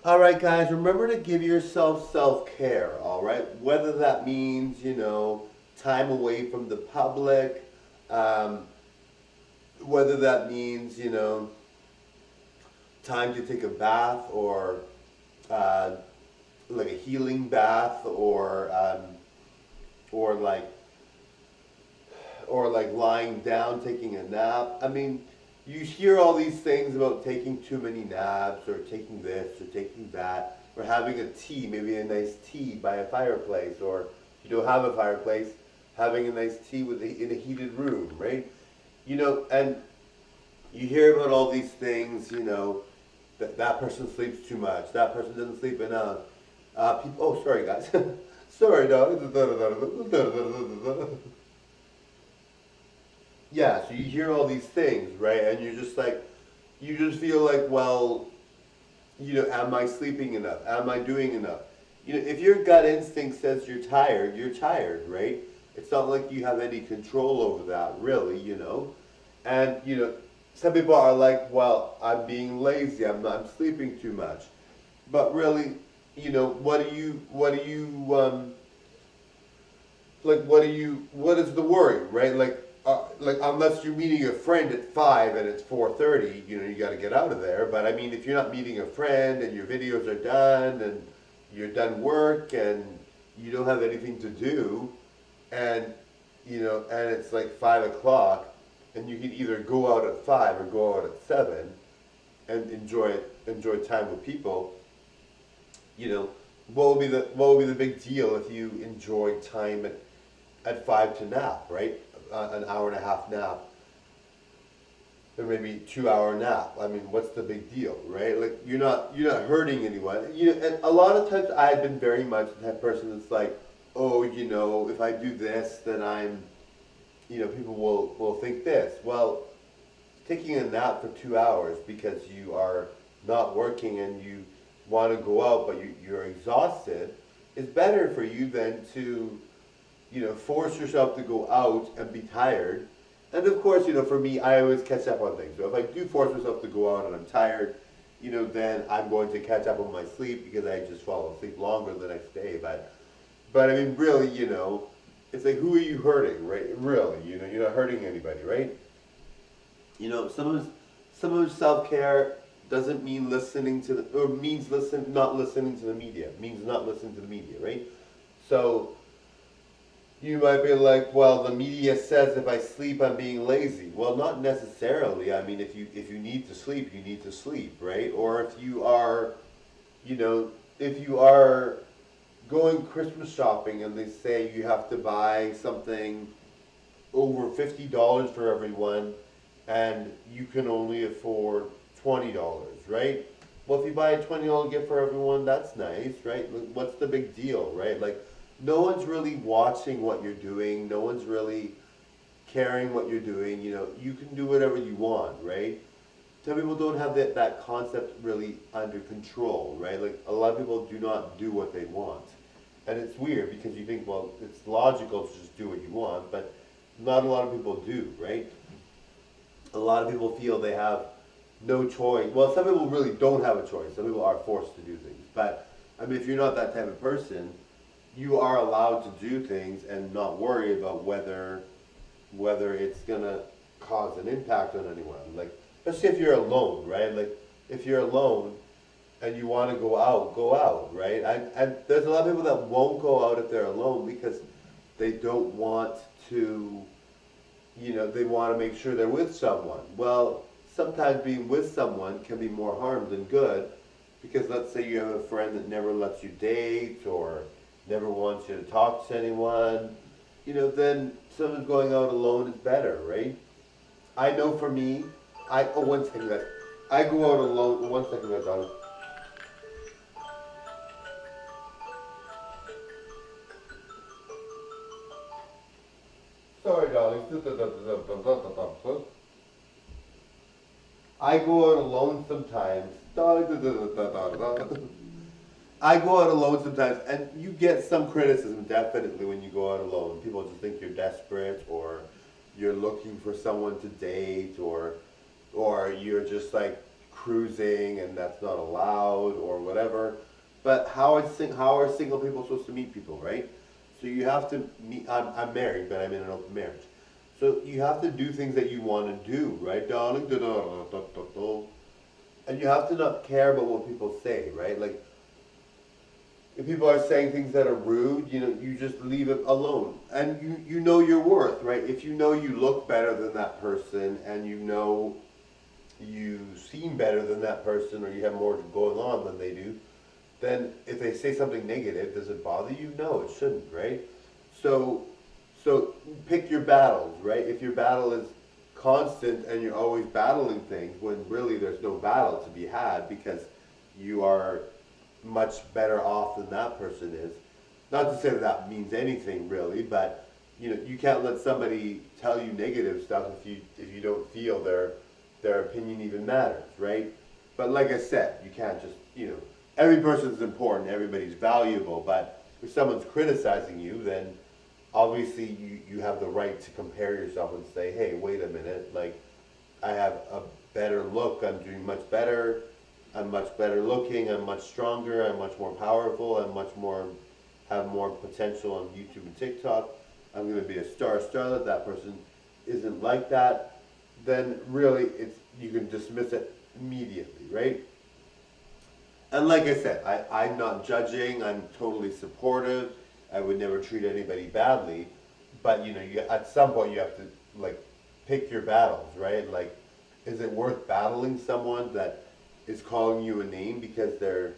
All right, guys, remember to give yourself self-care, all right? Whether that means, time away from the public, um, whether that means, time to take a bath or uh, like a healing bath or like or like lying down taking a nap. I mean, you hear all these things about taking too many naps or taking this or taking that or having a tea, maybe a nice tea by a fireplace, or if you don't have a fireplace, having a nice tea in a heated room, right? And you hear about all these things, that person sleeps too much, that person doesn't sleep enough. Oh, sorry, guys. Sorry, dog. Yeah, so you hear all these things, right? And you're just like, you just feel like, well, am I sleeping enough? Am I doing enough? If your gut instinct says you're tired, right? It's not like you have any control over that, really. And, some people are like, well, I'm being lazy, I'm sleeping too much. But really, what is the worry, right? Like unless you're meeting a friend at 5 and it's 4:30, you got to get out of there. But I mean, if you're not meeting a friend and your videos are done and you're done work and you don't have anything to do, and and it's like 5 o'clock, and you can either go out at 5 or go out at 7 and enjoy time with people. You know, what would be the big deal if you enjoyed time at 5 to nap, right? An hour and a half nap, or maybe 2 hour nap. I mean, what's the big deal, right? Like you're not hurting anyone. And a lot of times I've been very much the type of person that's like, oh, if I do this, then people will think this. Well, taking a nap for 2 hours because you are not working and you want to go out but you're exhausted is better for you than to force yourself to go out and be tired. And of course, for me, I always catch up on things. So if I do force myself to go out and I'm tired, then I'm going to catch up on my sleep because I just fall asleep longer the next day. But I mean, really, it's like, who are you hurting, right? Really, you're not hurting anybody, right? Some of self care doesn't mean listening to or means not listening to the media. Means not listening to the media, right? So you might be like, well, the media says if I sleep, I'm being lazy. Well, not necessarily. I mean, if you need to sleep, you need to sleep, right? Or if you are going Christmas shopping and they say you have to buy something over $50 for everyone, and you can only afford $20, right? Well, if you buy a $20 gift for everyone, that's nice, right? Like, what's the big deal, right? Like, no one's really watching what you're doing. No one's really caring what you're doing. You can do whatever you want, right? Some people don't have that concept really under control, right? Like, a lot of people do not do what they want. And it's weird because you think, well, it's logical to just do what you want, but not a lot of people do, right? A lot of people feel they have no choice. Well, some people really don't have a choice. Some people are forced to do things. But, I mean, if you're not that type of person, you are allowed to do things and not worry about whether it's gonna cause an impact on anyone. Like, especially if you're alone, right? Like, if you're alone and you want to go out, right? And there's a lot of people that won't go out if they're alone because they don't want to, they want to make sure they're with someone. Well, sometimes being with someone can be more harm than good because let's say you have a friend that never lets you date or never wants you to talk to anyone, then someone going out alone is better, right? I know for me, one second, guys. I go out alone. One second, guys, darling. Sorry, darling. I go out alone sometimes. I go out alone sometimes, and you get some criticism definitely when you go out alone. People just think you're desperate, or you're looking for someone to date, or you're just like cruising and that's not allowed, or whatever. But how are single people supposed to meet people, right? So you have to meet. I'm married, but I'm in an open marriage. So you have to do things that you want to do, right, darling? And you have to not care about what people say, right? Like, if people are saying things that are rude, you just leave it alone. And you know your worth, right? If you know you look better than that person, and you know you seem better than that person, or you have more going on than they do, then if they say something negative, does it bother you? No, it shouldn't, right? So pick your battles, right? If your battle is constant and you're always battling things, when really there's no battle to be had because you are much better off than that person is. Not to say that that means anything really, but you can't let somebody tell you negative stuff if you don't feel their opinion even matters, right? But like I said, you can't just every person's important, everybody's valuable, but if someone's criticizing you, then obviously you have the right to compare yourself and say, hey, wait a minute, like, I have a better look, I'm doing much better, I'm much better looking, I'm much stronger, I'm much more powerful, have more potential on YouTube and TikTok, I'm going to be a star that person isn't like that, then really you can dismiss it immediately, right? And like I said, I'm not judging, I'm totally supportive, I would never treat anybody badly, but at some point you have to like pick your battles, right? Like, is it worth battling someone that is calling you a name because they're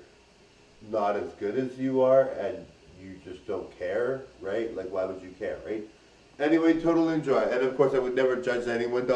not as good as you are and you just don't care, right? Like, why would you care, right? Anyway, total enjoy. And of course I would never judge anyone.